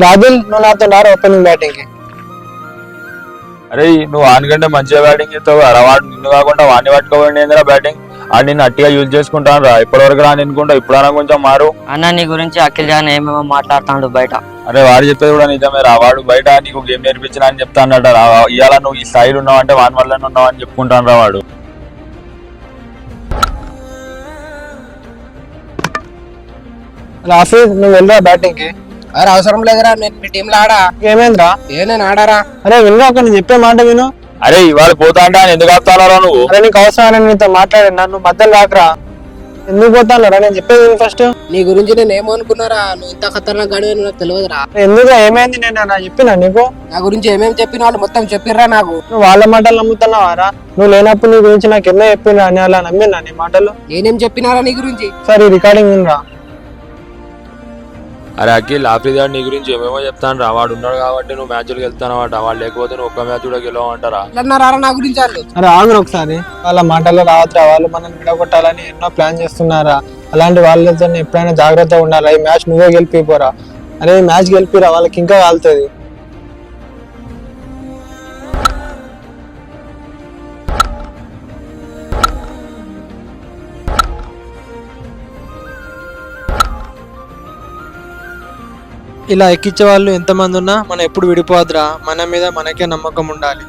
రాజుల్ నువ్వు నాతో రారు ఓపెనింగ్ బ్యాటింగ్ కి. అరే నువ్వు వానికంటే మంచిగా బ్యాటింగ్ చేస్తావు కదా, వాడు నిన్ను కాకుండా వాడిని పట్టుకోబడి ఏందిరా బ్యాటింగ్. ఆడు నిన్ను అట్టిగా యూజ్ చేసుకుంటాను రా, ఇప్పటివరకు రా అనుకుంటా, ఇప్పుడన్నా కొంచెం మారు. అన్న నీ గురించి అఖిల్ జాన్ ఏమేమో మాట్లాడుతాడు బయట. అరే వాడు చెప్పేది కూడా నిజమే రా, వాడు బయట నీకు గేమ్ నేర్పించిన అని చెప్తానట రా. ఇవాళ నువ్వు ఈ స్థాయిలో ఉన్నావు అంటే వాని వల్లనే ఉన్నావు అని చెప్పుకుంటాను రా వాడు. రాఫీ నువ్వు వెళ్ళరా బ్యాటింగ్ కి. అరే అవసరం లేదురా, నేను మీ టీంలో ఆడా. ఏమైందిరా? నేను ఆడారా. అరే వినరా, ఒక నేను చెప్పే మాట విను. అరే ఇవాళ పోతా అంటే ఆయన ఎందుకు ఆపుతానరా నువ్వు? అరే నీకు అవసరం నీతో మాట్లాడినా, నువ్వు మధ్యలో రాకరా. ఎందుకు పోతాను రా, నేను చెప్పేది విను ఫస్ట్. నీ గురించి నేను ఏమనుకున్నారా, నువ్వు ఇంత ఖతర్నాక్ గాడివి నాకు తెలియదురా. ఎందుకు ఏమైంది, నేను చెప్పినా నీకు? నా గురించి ఏమేమి చెప్పిన వాళ్ళు మొత్తం చెప్పిర్రా నాకు. నువ్వు వాళ్ళ మాటలు నమ్ముతున్నావారా? నువ్వు లేనప్పుడు నీ గురించి నాకు ఎన్నో చెప్పినా, అని అలా నమ్మినా నీ మాటలు? నేనేం చెప్పినారా నీ గురించి? సరే రికార్డింగ్ వినరా. అరే అఖిల్ ఆఫ్రిదా నీ గురించి ఏమేమో చెప్తాను రా, వాడు ఉన్నాడు కాబట్టి నువ్వు మ్యాచ్లకు వెళ్తానమాట, వాడు లేకపోతే నువ్వు ఒక్క మ్యాచ్ కూడా గెలవంటారా. అన్నారా నా గురించి వాళ్ళు? అరే ఆగురు ఒకసారి, వాళ్ళ మాటల్లో రావద్దురా. వాళ్ళు మనల్ని విడగొట్టాలని ఎన్నో ప్లాన్ చేస్తున్నారా. అలాంటి వాళ్ళతో ఎప్పుడైనా జాగ్రత్తగా ఉండాలా. ఈ మ్యాచ్ నువ్వే గెలిపిపోరా. అరే ఈ మ్యాచ్ గెలిపిరా, వాళ్ళకి ఇంకా కాలుతుంది. ఇలా ఎక్కించే వాళ్ళు ఎంతమంది ఉన్నా మనం ఎప్పుడు విడిపోవద్దురా. మన మీద మనకే నమ్మకం ఉండాలి.